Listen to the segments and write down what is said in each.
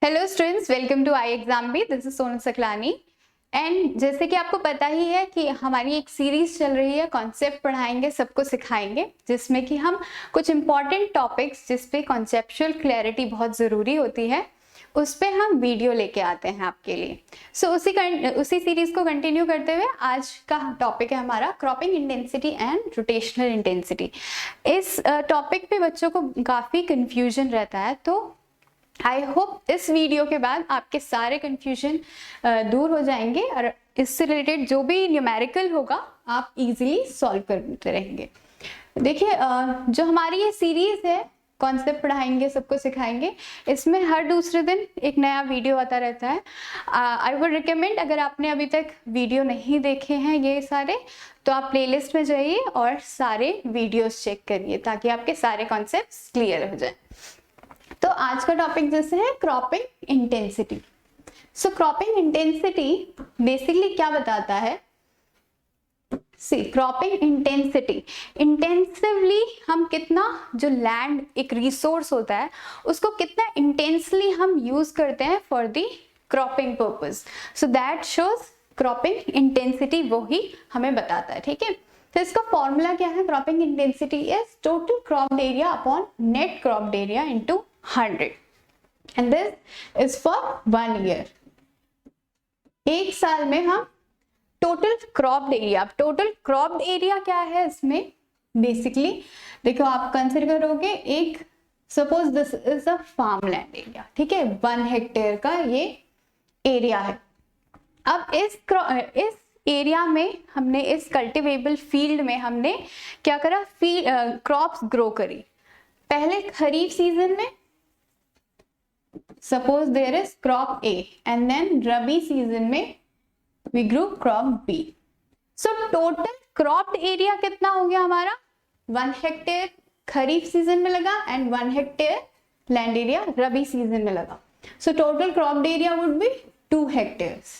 Hello students, welcome to I exam भी। This is Sonal Saklani. And जैसे कि आपको पता ही है कि हमारी एक सीरीज चल रही है कॉन्सेप्ट पढ़ाएंगे सबको सिखाएंगे, जिसमें कि हम कुछ इंपॉर्टेंट टॉपिक्स जिस पे कॉन्सेप्चुअल क्लैरिटी बहुत ज़रूरी होती है उस पे हम वीडियो लेके आते हैं आपके लिए। सो उसी सीरीज को कंटिन्यू करते हुए आज का टॉपिक है हमारा cropping intensity and rotational intensity. इस टॉपिक पे बच्चों को काफ़ी कंफ्यूजन रहता है, तो आई होप इस वीडियो के बाद आपके सारे कंफ्यूजन दूर हो जाएंगे और इससे रिलेटेड जो भी न्यूमेरिकल होगा आप इजीली सॉल्व करते रहेंगे। देखिए, जो हमारी ये सीरीज है कॉन्सेप्ट पढ़ाएंगे सबको सिखाएंगे, इसमें हर दूसरे दिन एक नया वीडियो आता रहता है। आई वुड रिकमेंड, अगर आपने अभी तक वीडियो नहीं देखे हैं ये सारे, तो आप प्लेलिस्ट में जाइए और सारे वीडियोस चेक करिए ताकि आपके सारे कॉन्सेप्ट्स क्लियर हो जाए। तो आज का टॉपिक जैसे है क्रॉपिंग इंटेंसिटी। सो क्रॉपिंग इंटेंसिटी बेसिकली क्या बताता है? सी क्रॉपिंग इंटेंसिटी, इंटेंसिवली हम कितना, जो लैंड एक रिसोर्स होता है उसको कितना इंटेंसली हम यूज करते हैं for the cropping purpose. So that shows cropping intensity, वो ही हमें बताता है। ठीक है, तो इसका फॉर्मूला क्या है? Cropping intensity is total cropped area upon net cropped area into 100 and this is for 1 year। एक साल में हम टोटल क्रॉप्ड एरिया क्या है इसमें? बेसिकली देखो, आप कंसिडर करोगे एक, suppose this is a farm land area, ठीक है, 1 हेक्टेयर का ये एरिया है। अब इस एरिया में हमने, इस कल्टिवेबल फील्ड में हमने क्या करा? क्रॉप्स ग्रो करी। पहले खरीफ सीजन में suppose there is crop A and then Rabi season में we grew crop B। So total cropped area कितना हो गया हमारा? 1 हेक्टेयर खरीफ सीजन में लगा and 1 hectare land area rabi season में लगा। So total cropped area would be 2 hectares।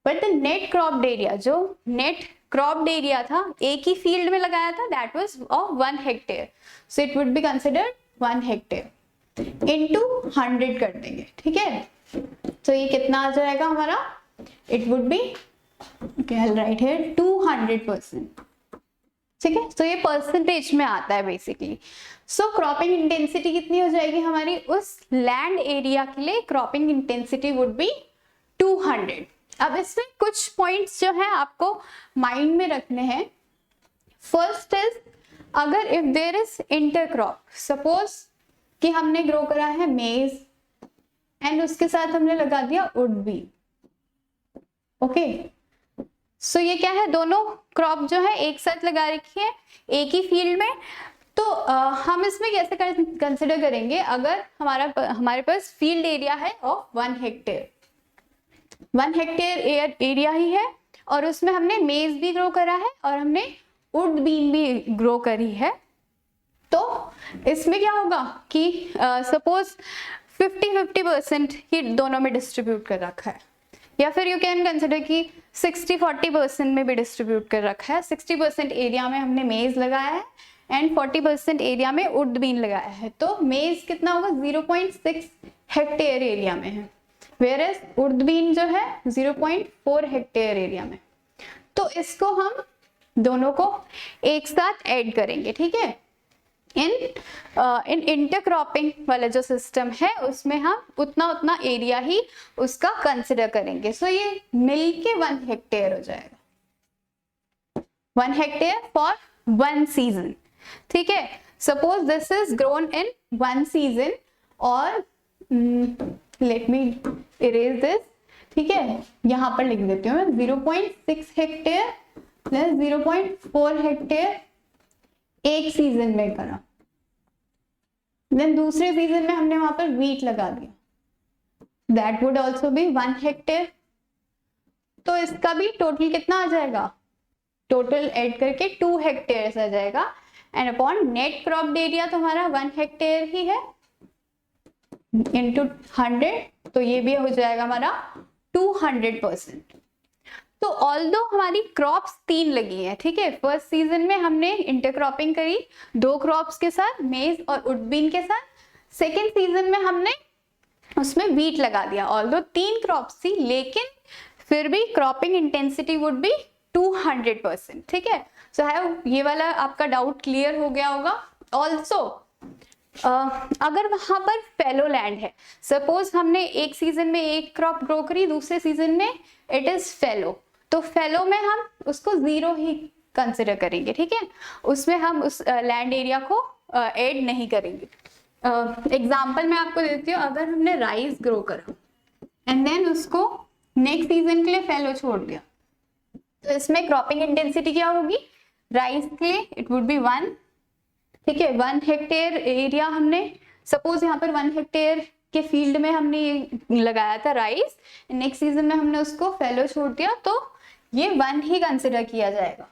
But the net cropped area, जो net cropped area था एक ही फील्ड में लगाया था, that was of 1 hectare। So it would be considered 1 hectare into 100 कर देंगे। ठीक है, तो ये कितना आ जाएगा हमारा? It would be right here 200%। ठीक है, तो ये परसेंटेज में आता है बेसिकली। सो क्रॉपिंग इंटेंसिटी कितनी हो जाएगी हमारी? उस लैंड एरिया के लिए क्रॉपिंग इंटेंसिटी वुड बी 200। अब इसमें कुछ पॉइंट्स जो है आपको माइंड में रखने हैं। फर्स्ट इज, अगर if there is intercrop, suppose कि हमने ग्रो करा है मेज एंड उसके साथ हमने लगा दिया वुड बी। ओके, सो ये क्या है? दोनों क्रॉप जो है एक साथ लगा रखी है एक ही फील्ड में। तो हम इसमें कैसे कंसिडर करेंगे? अगर हमारे पास फील्ड एरिया है ऑफ 1 हेक्टेयर, 1 हेक्टेयर एरिया ही है और उसमें हमने मेज भी ग्रो करा है और हमने वुड बीन भी ग्रो करी है। तो इसमें क्या होगा कि सपोज 50-50% ही दोनों में डिस्ट्रीब्यूट कर रखा है, या फिर यू कैन कंसिडर कि 60-40% में भी डिस्ट्रीब्यूट कर रखा है। 60% एरिया में हमने मेज लगाया है एंड 40% एरिया में वुड बीन लगाया है। तो मेज कितना होगा? 0.6 हेक्टेयर एरिया में है, वेयर एज वुड बीन जो है 0.4 हेक्टेयर एरिया में। तो इसको हम दोनों को एक साथ ऐड करेंगे। ठीक है, इन इंटरक्रॉपिंग वाला जो सिस्टम है उसमें हम उतना एरिया ही उसका कंसिडर करेंगे। सो ये मिलके 1 हेक्टेयर हो जाएगा, 1 हेक्टेयर फॉर 1 सीजन। ठीक है, suppose this is grown in 1 season और लेट मी इरेज दिस। ठीक है, यहां पर लिख देती हूँ मैं 0.6 हेक्टेयर प्लस 0.4 हेक्टेयर एक सीजन में करा, देन दूसरे सीजन में हमने वहां पर वीट लगा दिया, that would also be 1 hectare. तो इसका भी टोटल कितना आ जाएगा? टोटल ऐड करके 2 हेक्टेयर आ जाएगा and upon net cropped area तो हमारा 1 हेक्टेयर ही है इंटू 100, तो ये भी हो जाएगा हमारा 200%। तो ऑल्दो हमारी क्रॉप्स 3 लगी है, ठीक है, फर्स्ट सीजन में हमने इंटरक्रॉपिंग करी 2 क्रॉप्स के साथ, मेज और वुड बीन के साथ। सेकेंड सीजन में हमने उसमें वीट लगा दिया, ऑल्दो 3 क्रॉप्स थी, लेकिन फिर भी क्रॉपिंग इंटेंसिटी वुड बी 200%, ठीक है। सो हैव ये वाला आपका डाउट क्लियर हो गया होगा। ऑल्सो अगर वहां पर फेलो लैंड है, सपोज हमने एक सीजन में एक क्रॉप ग्रो करी, दूसरे सीजन में इट इज फेलो, तो फेलो में हम उसको 0 ही कंसिडर करेंगे, ठीक है, उसमें हम उस लैंड एरिया को ऐड नहीं करेंगे। एग्जाम्पल मैं आपको देती हूँ, अगर हमने राइस ग्रो करा एंड देन उसको नेक्स्ट सीजन के लिए फेलो छोड़ दिया, तो इसमें क्रॉपिंग इंटेंसिटी क्या होगी, राइस के लिए इट वुड बी 1, ठीक है। 1 हेक्टेयर एरिया हमने, सपोज यहाँ पर 1 हेक्टेयर के फील्ड में हमने लगाया था राइस, नेक्स्ट सीजन में हमने उसको फेलो छोड़ दिया, तो ये 1 ही कंसिडर किया जाएगा,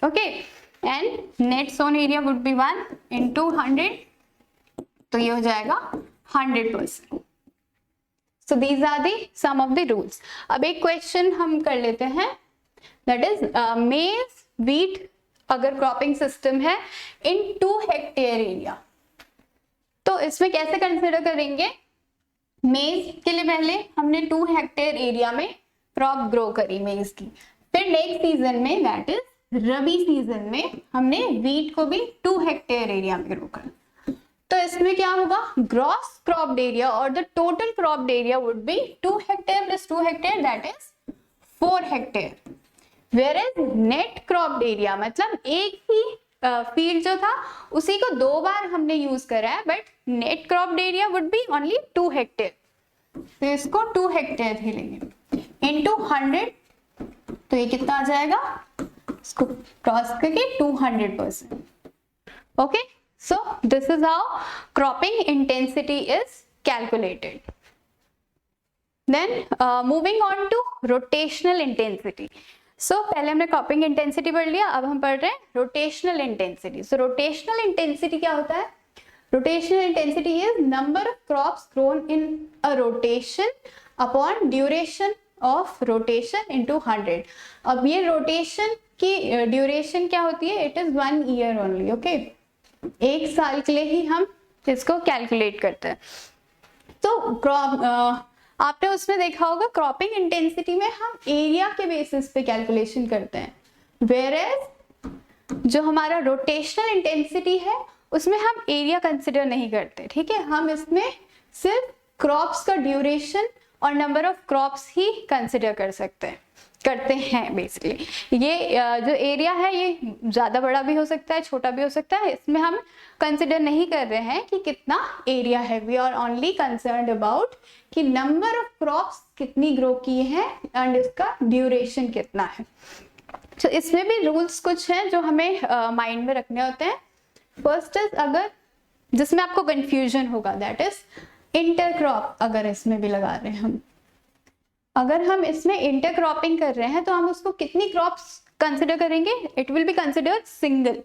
okay. And net sown area would be 1 into 100, तो ये हो जाएगा 100%। So these are the some of the rules. अब एक क्वेश्चन हम कर लेते हैं, दैट इज मेज व्हीट अगर क्रॉपिंग सिस्टम है इन 2 हेक्टेयर एरिया, तो इसमें कैसे कंसिडर करेंगे। मेज के लिए पहले हमने 2 हेक्टेयर एरिया में क्रॉप ग्रो करी मेज की, फिर नेक्स्ट सीजन में दैट इज रबी सीजन में हमने व्हीट को भी 2 हेक्टेयर एरिया में ग्रो करा, तो इसमें क्या होगा, ग्रॉस क्रॉप्ड एरिया और the total cropped area would be 2 hectare plus 2 hectare that is 4 hectare. Where is net cropped area मतलब एक ही फील्ड जो था उसी को 2 बार हमने यूज करा है, but net cropped area would B only 2 hectare, तो इसको 2 हेक्टेयर ही लेंगे इनटू 100, तो ये कितना आ जाएगा, इसको क्रॉस करके 200%, okay. So this is how cropping intensity is calculated. Then moving on to rotational intensity. So पहले हमने क्रॉपिंग इंटेंसिटी पढ़ लिया, अब हम पढ़ रहे हैं रोटेशनल इंटेंसिटी। सो रोटेशनल इंटेंसिटी क्या होता है, rotational intensity is number of crops grown in a rotation upon duration of rotation into 100। अब ये रोटेशन की ड्यूरेशन क्या होती है, it is 1 year only, okay, 1 साल के लिए ही हम इसको कैलकुलेट करते हैं। तो क्रॉप आपने उसमें देखा होगा क्रॉपिंग इंटेंसिटी में हम एरिया के बेसिस पे कैलकुलेशन करते हैं, वेयर एज जो हमारा रोटेशनल इंटेंसिटी है उसमें हम एरिया कंसिडर नहीं करते, ठीक है, हम इसमें सिर्फ क्रॉप्स का ड्यूरेशन और number of crops he consider करते हैं बेसिकली। ये जो एरिया है ये ज़्यादा बड़ा भी हो सकता है, छोटा भी हो सकता है, इसमें हम कंसिडर नहीं कर रहे हैं कि कितना एरिया है, we are only concerned about कि नंबर ऑफ क्रॉप्स कितनी ग्रो की है एंड इसका ड्यूरेशन कितना है। तो इसमें भी रूल्स कुछ हैं जो हमें माइंड में रखने होते हैं। फर्स्ट इज, अगर जिसमें आपको कंफ्यूजन होगा, दैट इज इंटरक्रॉप। अगर इसमें भी लगा रहे हैं हम, अगर हम इसमें इंटरक्रॉपिंग कर रहे हैं तो हम उसको कितनी क्रॉप्स कंसिडर करेंगे, it will be considered single.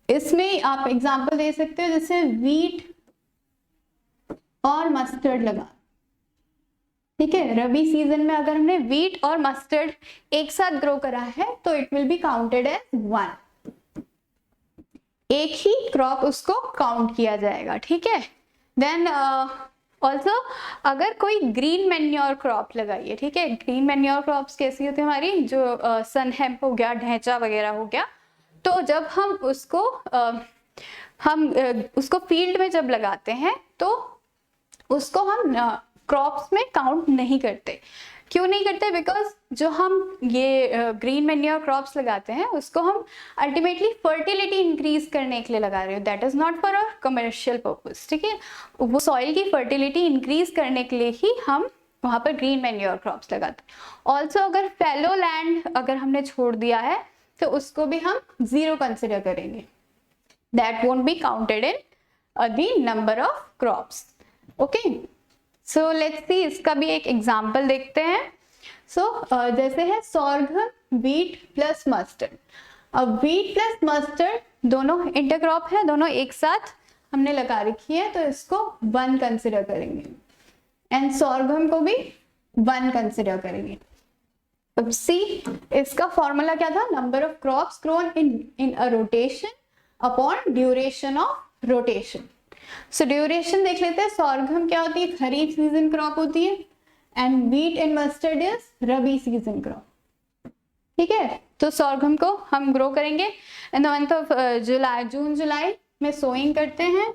इसमें आप एग्जांपल दे सकते हो, जैसे वीट और मस्टर्ड लगा, ठीक है, रबी सीजन में अगर हमने वीट और मस्टर्ड एक साथ ग्रो करा है तो it will be counted as 1, एक ही क्रॉप उसको काउंट किया जाएगा, ठीक है। देन ऑल्सो अगर कोई ग्रीन मैन्योर क्रॉप लगाइए, ठीक है, ग्रीन मैन्योर क्रॉप्स कैसी होती है हमारी, जो सन हेम्प हो गया, ढैंचा वगैरह हो गया, तो जब हम उसको फील्ड में जब लगाते हैं तो उसको हम क्रॉप्स में काउंट नहीं करते। क्यों नहीं करते, बिकॉज जो हम ये ग्रीन मैन्योर क्रॉप्स लगाते हैं उसको हम अल्टीमेटली फर्टिलिटी इंक्रीज करने के लिए लगा रहे हो, that is not for a commercial purpose, ठीक है, वो सॉइल की फर्टिलिटी इंक्रीज करने के लिए ही हम वहां पर ग्रीन मैन्योर क्रॉप्स लगाते हैं। ऑल्सो अगर फैलो लैंड अगर हमने छोड़ दिया है तो उसको भी हम 0 कंसिडर करेंगे, that won't be counted in the number of crops, okay. So let's see, इसका भी एक एग्जाम्पल देखते हैं। जैसे है सोरघम व्हीट प्लस मस्टर्ड। अब व्हीट प्लस मस्टर्ड दोनों इंटरक्रॉप है, दोनों एक साथ हमने लगा रखी है, तो इसको 1 कंसिडर करेंगे एंड सोरघम को भी 1 कंसिडर करेंगे। अब सी, इसका फॉर्मूला क्या था, number of crops grown in a rotation upon duration of rotation. So duration देख लेते हैं। सॉर्गम क्या होती है, खरीफ सीजन क्रॉप होती है, and wheat and mustard is rabi season crop. ठीक है, तो सॉर्गम को हम ग्रो करेंगे in the month of July, June July में सोइंग करते हैं।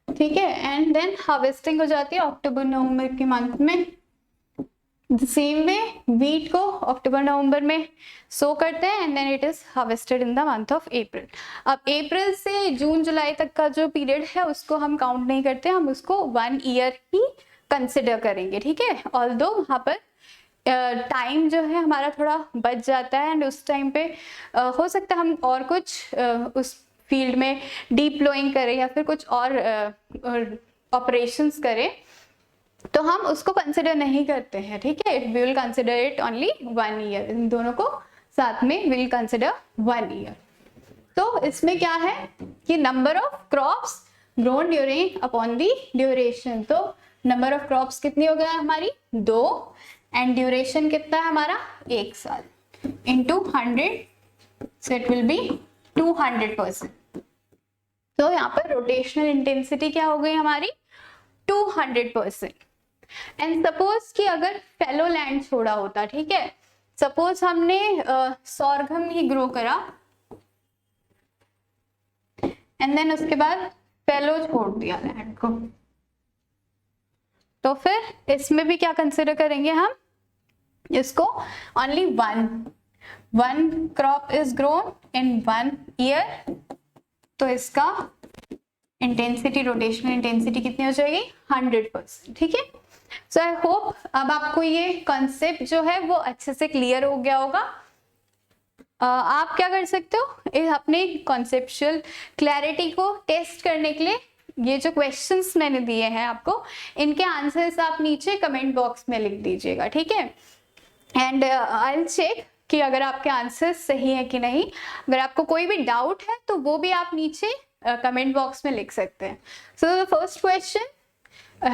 ठीक है, एंड देन हार्वेस्टिंग हो जाती है अक्टूबर नवंबर के मंथ में। द सेम वे व्हीट को अक्टूबर नवंबर में सो करते हैं and then it is harvested in the month of April. अब अप्रैल से जून जुलाई तक का जो पीरियड है उसको हम काउंट नहीं करते, हम उसको 1 ईयर ही कंसिडर करेंगे। ठीक है, ऑल्दो वहाँ पर टाइम जो है हमारा थोड़ा बच जाता है एंड उस टाइम पे हो सकता है हम और कुछ उस फील्ड में डीप फ्लोइंग करें या फिर कुछ और ऑपरेशंस करें, तो हम उसको कंसिडर नहीं करते हैं। ठीक है, we will consider it only 1 year. इन दोनों को साथ में विल कंसिडर 1 ईयर। तो इसमें क्या है कि number of crops grown during upon the duration. तो नंबर ऑफ क्रॉप्स कितनी हो गया हमारी 2 एंड ड्यूरेशन कितना है हमारा 1 साल into 100, so it will B 200%। तो यहाँ पर रोटेशनल इंटेंसिटी क्या हो गई हमारी 200%। एंड सपोज कि अगर फेलो लैंड छोड़ा होता, ठीक है, सपोज हमने सॉर्गम ही ग्रो करा एंड देन उसके बाद फेलो छोड़ दिया लैंड को, तो फिर इसमें भी क्या कंसिडर करेंगे हम, इसको only one crop is grown in 1 year, तो इसका इंटेंसिटी, रोटेशनल इंटेंसिटी कितनी हो जाएगी 100%। ठीक है, सो आई होप अब आपको ये कॉन्सेप्ट जो है वो अच्छे से क्लियर हो गया होगा। आप क्या कर सकते हो, अपने कॉन्सेप्चुअल क्लैरिटी को टेस्ट करने के लिए ये जो क्वेश्चंस मैंने दिए हैं आपको, इनके आंसर्स आप नीचे कमेंट बॉक्स में लिख दीजिएगा। ठीक है, एंड आई विल चेक कि अगर आपके आंसर्स सही है कि नहीं। अगर आपको कोई भी डाउट है तो वो भी आप नीचे कमेंट बॉक्स में लिख सकते हैं। So the first question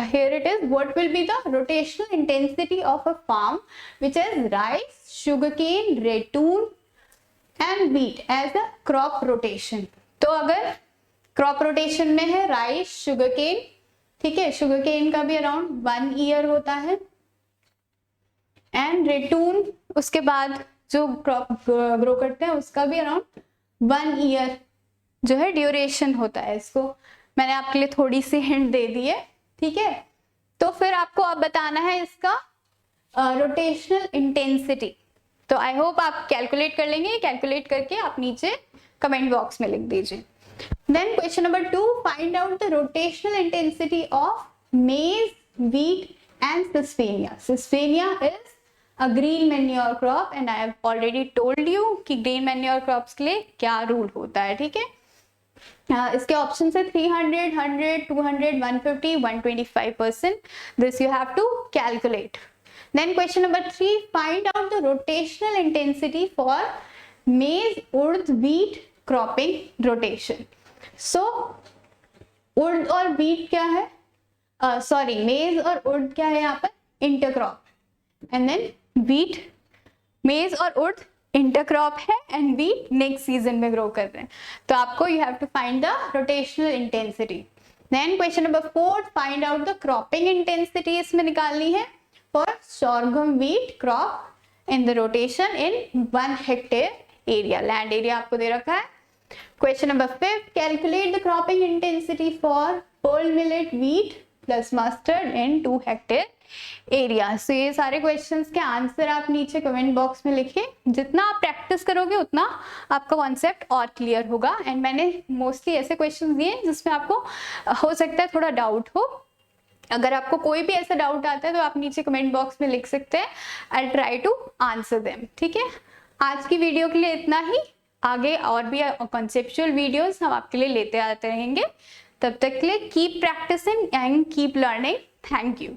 here it is, what will be the rotational intensity of a farm which has rice, sugarcane, ratoon and wheat as a crop rotation। तो अगर क्रॉप रोटेशन में है rice, sugarcane, ठीक है, sugarcane का भी around 1 year होता है, एंड रेटून उसके बाद जो क्रॉप ग्रो करते हैं उसका भी अराउंड 1 ईयर जो है ड्यूरेशन होता है। इसको मैंने आपके लिए थोड़ी सी हिंट दे दी है। ठीक है, तो फिर आपको अब बताना है इसका रोटेशनल इंटेंसिटी। तो आई होप आप कैलकुलेट कर लेंगे, कैलकुलेट करके आप नीचे कमेंट बॉक्स में लिख दीजिए। Then question number 2, find out the rotational intensity of maize, wheat and sesbania. Sesbania is a green manure crop and I have already told you कि ग्रीन मैन्योर क्रॉप्स के लिए क्या रूल होता है। ठीक है, इसके ऑप्शन है 300, 100, 200, 150, 125%. This you have to calculate. Then question number 3, find out the rotational intensity for maize, urd, wheat cropping rotation. So urd और wheat क्या है, सॉरी maize और urd क्या है यहाँ पर intercrop, and then wheat, maize और urd इंटरक्रॉप है एंड व्हीट नेक्स्ट सीजन में ग्रो कर रहे हैं। तो आपको you have to find the rotational intensity. Then question number 4, find out the cropping intensity इसमें निकालनी है for sorghum wheat crop in the rotation in 1 hectare area. Land area आपको दे रखा है। Question number 5, calculate the cropping intensity for pearl millet, wheat plus mustard in 2 hectare area. सो ये सारे questions के आंसर आप नीचे कमेंट बॉक्स में लिखें। जितना आप प्रैक्टिस करोगे उतना आपका कॉन्सेप्ट और क्लियर होगा। एंड मैंने मोस्टली ऐसे क्वेश्चंस दिए जिसमें आपको हो सकता है थोड़ा डाउट हो। अगर आपको कोई भी ऐसा डाउट आता है तो आप नीचे कमेंट बॉक्स में लिख सकते हैं, I try to answer them. ठीक है, आज की वीडियो के लिए इतना ही। आगे और भी कॉन्सेप्चुअल वीडियोस हम आपके लिए लेते आते रहेंगे। तब तक के लिए keep practising and keep learning. Thank you.